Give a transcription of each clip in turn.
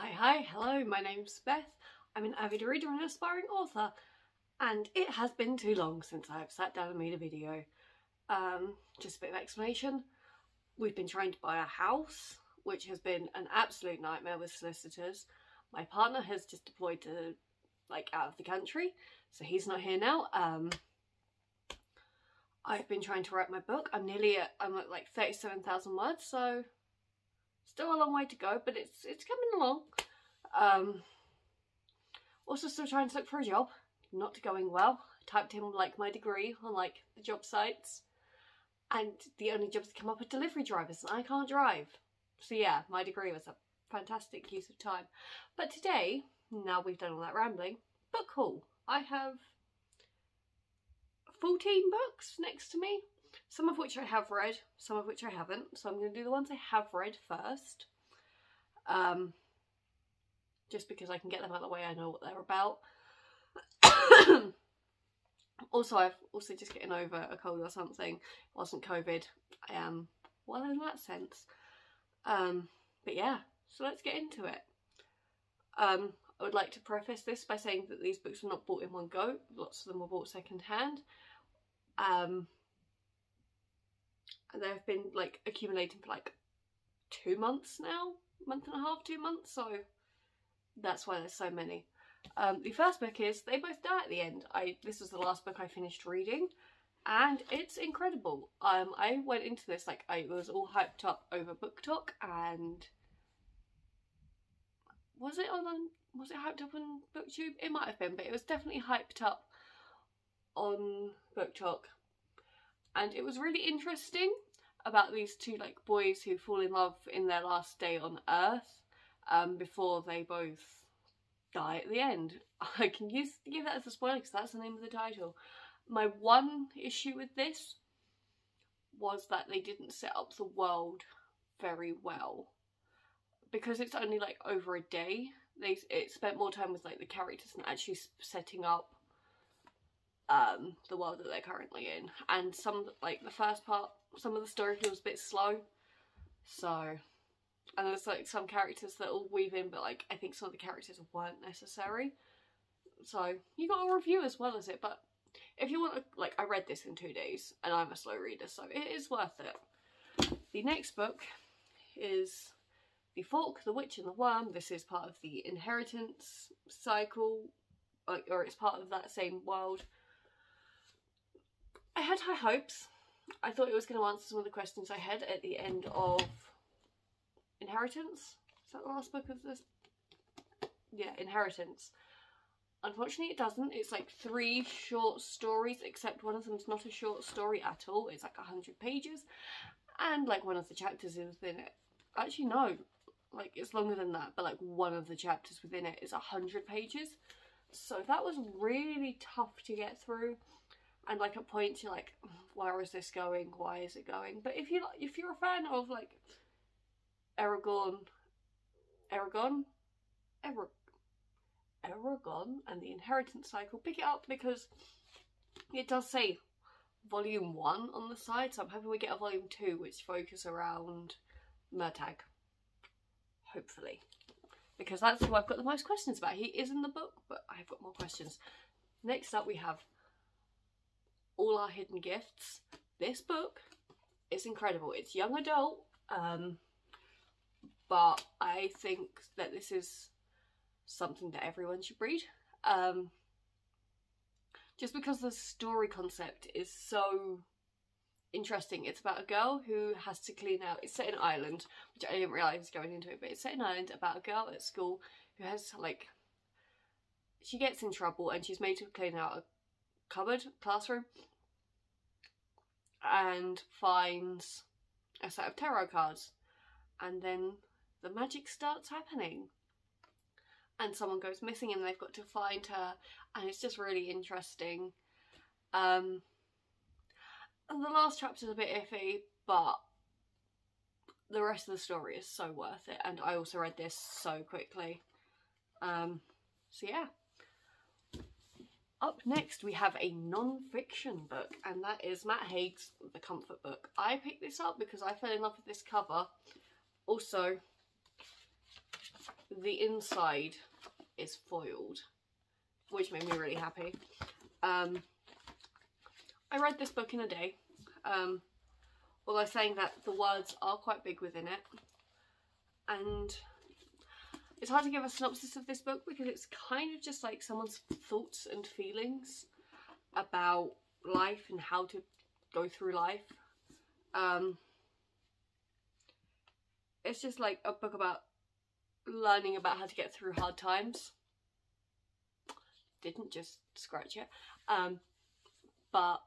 Hello, my name's Beth. I'm an avid reader and aspiring author, and it has been too long since I've sat down and made a video. Just a bit of explanation. We've been trying to buy a house, which has been an absolute nightmare with solicitors. My partner has just deployed to, out of the country, so he's not here now. I've been trying to write my book. I'm at like 37,000 words, so still a long way to go, but it's coming along. Also still trying to look for a job. Not going well. I typed in my degree on the job sites, and the only jobs that come up are delivery drivers, and I can't drive. So yeah, my degree was a fantastic use of time. But today, now we've done all that rambling, book haul. I have 14 books next to me, some of which I have read, some of which I haven't, so I'm going to do the ones I have read first, just because I can get them out of the way. I know what they're about. Also, I've just getting over a cold or something. It wasn't COVID. I am well in that sense. But yeah, so let's get into it. I would like to preface this by saying that these books were not bought in one go. Lots of them were bought second hand. They've been accumulating for 2 months now, month and a half, 2 months, so that's why there's so many. The first book is They Both Die at the End. This was the last book I finished reading, and it's incredible. I went into this I was all hyped up over Book Talk, and was it hyped up on BookTube? It might have been, but it was definitely hyped up on Book Talk, and it was really interesting about these two boys who fall in love in their last day on Earth, before they both die at the end. I can give that as a spoiler because that's the name of the title. My one issue with this was that they didn't set up the world very well, because it's only over a day. It spent more time with the characters than actually setting up the world that they're currently in, and the first part, some of the story feels a bit slow, so, and there's some characters that will weave in, but I think some of the characters weren't necessary, so you got a review as well as it. But if you want to, I read this in 2 days, and I'm a slow reader, so it is worth it. The next book is The Fork, the Witch and the Worm. This is part of the inheritance cycle, or it's part of that same world. I had high hopes. I thought it was going to answer some of the questions I had at the end of Inheritance. Is that the last book of this? Yeah, Inheritance. Unfortunately it doesn't. It's 3 short stories, except one of them's not a short story at all. It's 100 pages, and one of the chapters is within it. Actually no, it's longer than that, but one of the chapters within it is 100 pages. So that was really tough to get through. And at points you're where is this going? Why is it going? But if you're a fan of Eragon and the inheritance cycle, pick it up, because it does say volume 1 on the side, so I'm hoping we get a volume 2 which focus around Murtagh, hopefully, because that's who I've got the most questions about. He is in the book, but I've got more questions. Next up we have All Our Hidden Gifts. This book is incredible. It's young adult, but I think that this is something that everyone should read, just because the story concept is so interesting. It's about a girl who has to clean out, it's set in Ireland, which I didn't realise going into it, but it's set in Ireland about a girl at school who has she gets in trouble and she's made to clean out a classroom, and finds a set of tarot cards, and then the magic starts happening, and someone goes missing and they've got to find her, and it's just really interesting. And the last chapter's a bit iffy, but the rest of the story is so worth it, and I also read this so quickly. So yeah. Up next we have a non-fiction book, and that is Matt Haig's The Comfort Book. I picked this up because I fell in love with this cover. Also, the inside is foiled, which made me really happy. I read this book in a day, although saying that the words are quite big within it, and it's hard to give a synopsis of this book because it's kind of just like someone's thoughts and feelings about life and how to go through life. It's just like a book about learning about how to get through hard times. Didn't just scratch it. But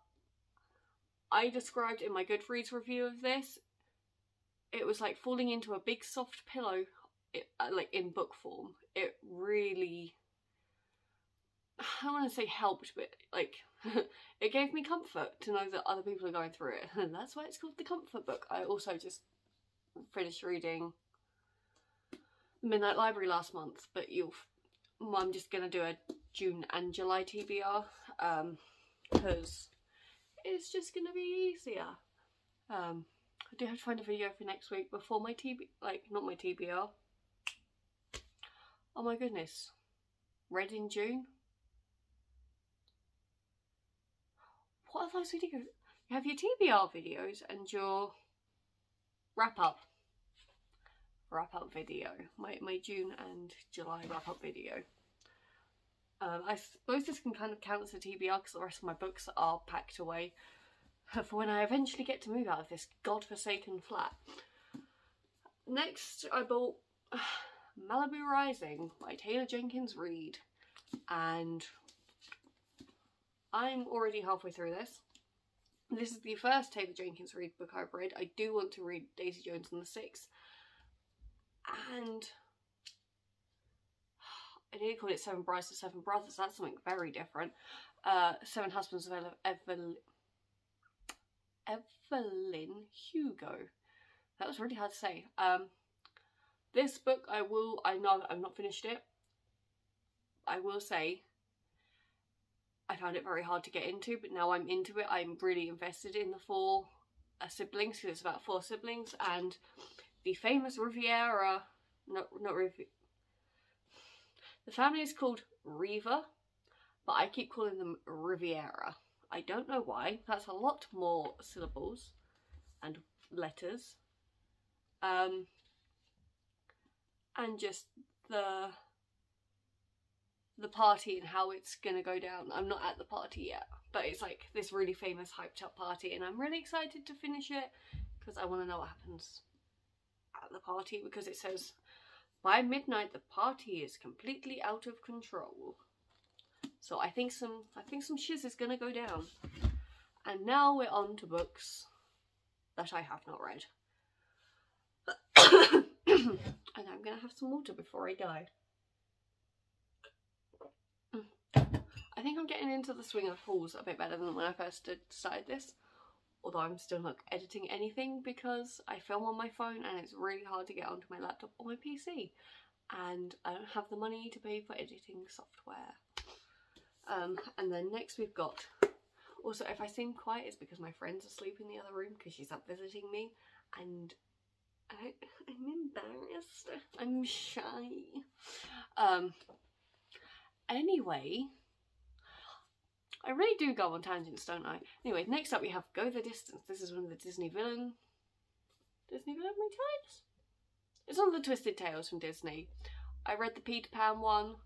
I described in my Goodreads review of this, it was like falling into a big soft pillow, like in book form. It really, I don't want to say helped, but like it gave me comfort to know that other people are going through it, and that's why it's called the comfort book. I also just finished reading Midnight Library last month, but I'm just gonna do a June and July TBR because it's just gonna be easier. I do have to find a video for next week before my not my TBR. Oh my goodness, read in June. What are those videos? You have your TBR videos and your wrap up video, my June and July wrap up video. I suppose this can kind of count as a TBR because the rest of my books are packed away for when I eventually get to move out of this godforsaken flat. Next I bought Malibu Rising by Taylor Jenkins Reid, and I'm already halfway through this. This is the first Taylor Jenkins Reid book I've read. I do want to read Daisy Jones and the Six, and I nearly called it Seven Brides to Seven Brothers. That's something very different. Seven Husbands of Evelyn Hugo. That was really hard to say. This book I know I've not finished it. I will say I found it very hard to get into, but now I'm into it. I'm really invested in the four siblings, because it's about four siblings, and the famous Riviera, not Riviera. The family is called Riva, but I keep calling them Riviera. I don't know why. That's a lot more syllables and letters. And just the party and how it's gonna go down. I'm not at the party yet, but it's like this really famous hyped up party, and I'm really excited to finish it because I want to know what happens at the party, because it says by midnight the party is completely out of control. So I think some shiz is gonna go down. And now we're on to books that I have not read. And I'm gonna have some water before I die. I think I'm getting into the swing of hauls a bit better than when I first started this. Although I'm still not editing anything because I film on my phone and it's really hard to get onto my laptop or my PC. And I don't have the money to pay for editing software. And then next we've got... Also, if I seem quiet, it's because my friend's asleep in the other room because she's up visiting me. And I'm embarrassed. I'm shy. Anyway... I really do go on tangents, don't I? Anyway, next up we have Go the Distance. This is one of the Disney villain types? It's one of the Twisted Tales from Disney. I read the Peter Pan one,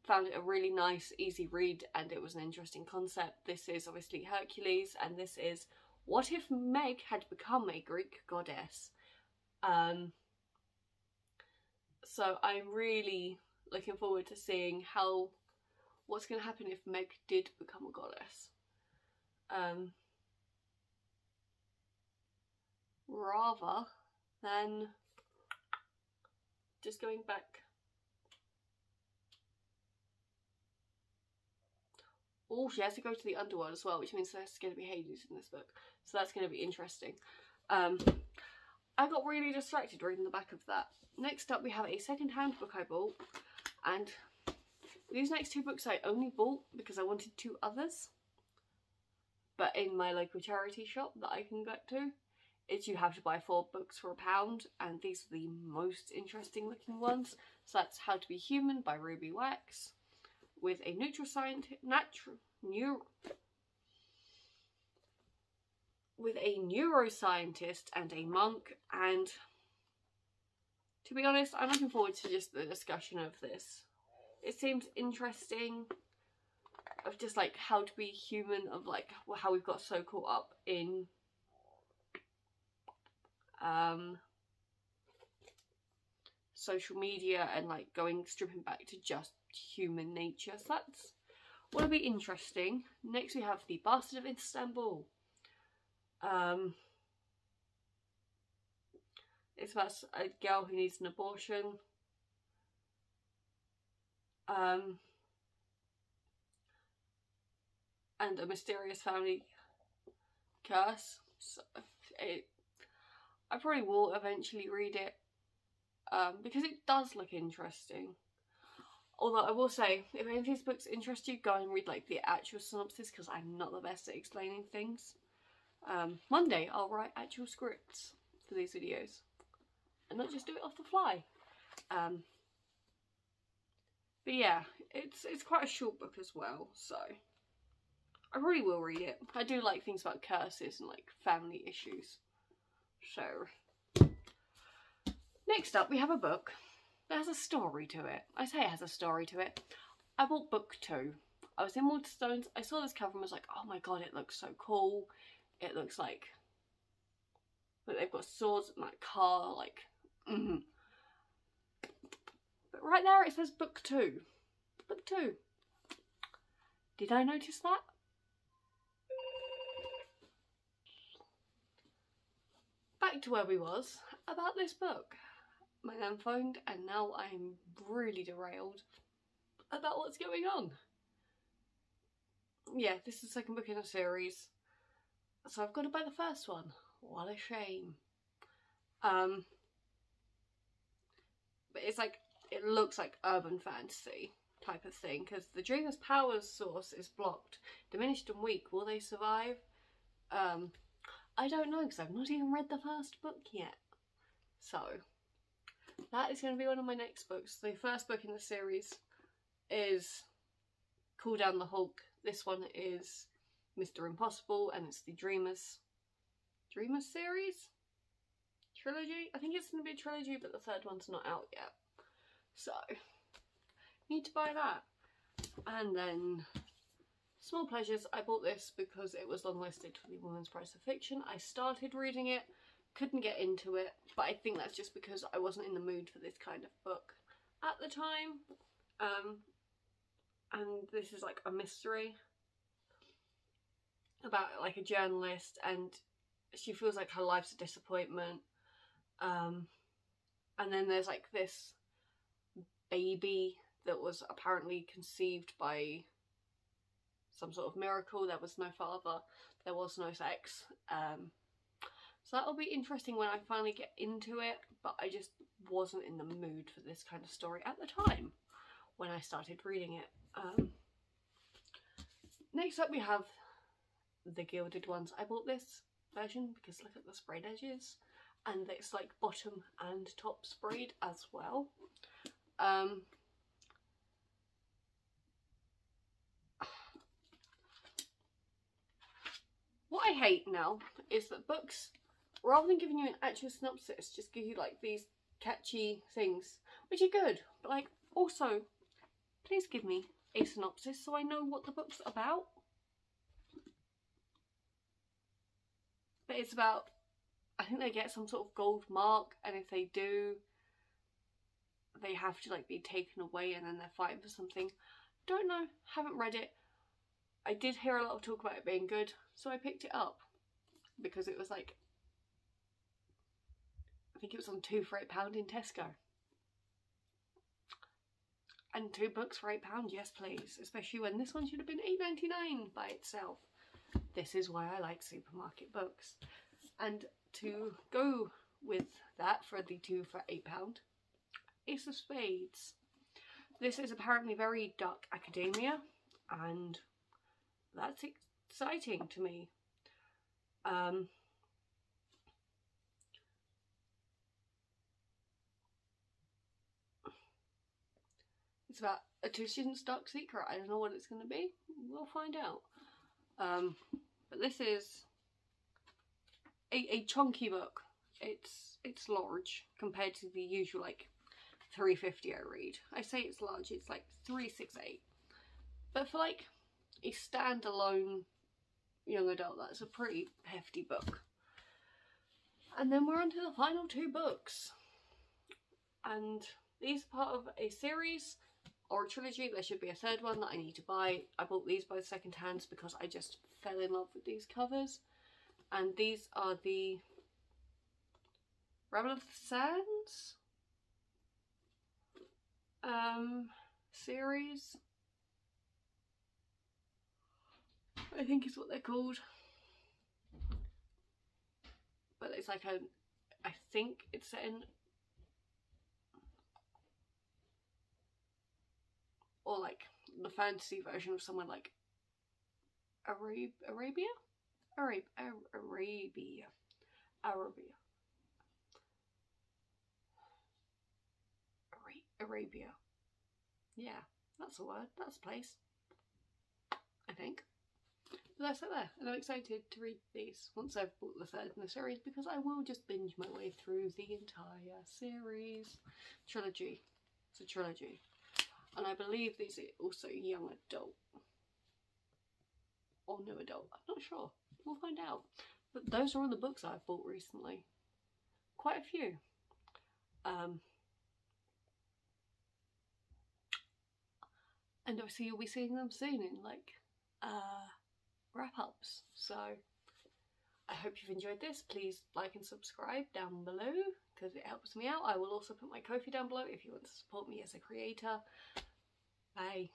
found it a really nice, easy read, and it was an interesting concept. This is obviously Hercules, and this is what if Meg had become a Greek goddess? So I'm really looking forward to seeing what's going to happen if Meg did become a goddess. Rather than just going back. Oh, she has to go to the underworld as well, which means there's going to be Hades in this book. So that's going to be interesting. I got really distracted reading the back of that. Next up we have a second-hand book I bought, and these next two books I only bought because I wanted two others, but in my local charity shop that I can get to. it's you have to buy 4 books for £1, and these are the most interesting looking ones. So that's How to Be Human by Ruby Wax, with a neuroscientist and a monk. And to be honest, I'm looking forward to just the discussion of this. It seems interesting, of just like how to be human, of like how we've got so caught up in social media and like stripping back to just human nature. So that's what'll be interesting. Next we have The Bastard of Istanbul. It's about a girl who needs an abortion. And a mysterious family curse. So I probably will eventually read it, because it does look interesting. Although I will say, if any of these books interest you, go and read like the actual synopsis, because I'm not the best at explaining things. One day I'll write actual scripts for these videos and not just do it off the fly. But yeah, it's quite a short book as well, so I probably will read it. I do like things about curses and like family issues. So next up we have a book that has a story to it. I say it has a story to it. I bought book 2. I was in Waterstones, I saw this cover and was like, oh my god, it looks so cool. It looks like they've got swords and that car, like, But right there it says book 2. Book 2. Did I notice that? Back to where we was about this book. My nan phoned and now I'm really derailed about what's going on. Yeah, this is the second book in a series, so I've got to buy the first one. What a shame. But it's like, it looks like urban fantasy type of thing, because the dreamer's power source is blocked. Diminished and weak, will they survive? I don't know, because I've not even read the first book yet. So that is going to be one of my next books. The first book in the series is Cool Down the Hulk. This one is Mr. Impossible, and it's the Dreamers series? Trilogy? I think it's going to be a trilogy, but the third one's not out yet. So, need to buy that. And then Small Pleasures, I bought this because it was longlisted for the Women's Prize of Fiction. I started reading it, couldn't get into it, but I think that's just because I wasn't in the mood for this kind of book at the time. And this is like a mystery about like a journalist, and she feels like her life's a disappointment. And then there's like this baby that was apparently conceived by some sort of miracle. There was no father, there was no sex. So that'll be interesting when I finally get into it, but I just wasn't in the mood for this kind of story at the time when I started reading it. Next up we have the Gilded ones. I bought this version because look at the sprayed edges, and it's like bottom and top sprayed as well. What I hate now is that books, rather than giving you an actual synopsis, just give you like these catchy things, which are good, but like also please give me a synopsis so I know what the book's about. But it's about, I think they get some sort of gold mark, and if they do, they have to like be taken away, and then they're fighting for something. Don't know, haven't read it. I did hear a lot of talk about it being good, so I picked it up because it was like, I think it was on 2 for £8 in Tesco. And 2 books for £8, yes please, especially when this one should have been £8.99 by itself. This is why I like supermarket books. And to go with that for the 2 for £8, Ace of Spades. This is apparently very dark academia, and that's exciting to me. It's about a 2 students dark secret. I don't know what it's going to be. We'll find out. But this is a chunky book. It's large compared to the usual like 350 I read. I say it's large, it's like 368. But for like a standalone young adult, that's a pretty hefty book. And then we're on to the final 2 books. And these are part of a series or a trilogy. There should be a 3rd one that I need to buy. I bought these both second hands because I just fell in love with these covers. And these are the Rebel of the Sands series, I think is what they're called. But it's like I think it's set in, or like the fantasy version of somewhere like Arabia. Yeah, that's a word. That's a place, I think. But that's it there, and I'm excited to read these once I've bought the 3rd in the series, because I will just binge my way through the entire series. Trilogy. It's a trilogy. And I believe these are also young adult. Or new adult. I'm not sure. We'll find out. But those are all the books I've bought recently. Quite a few. And obviously you'll be seeing them soon in like wrap-ups. So I hope you've enjoyed this. Please like and subscribe down below because it helps me out. I will also put my Ko-fi down below if you want to support me as a creator. Bye.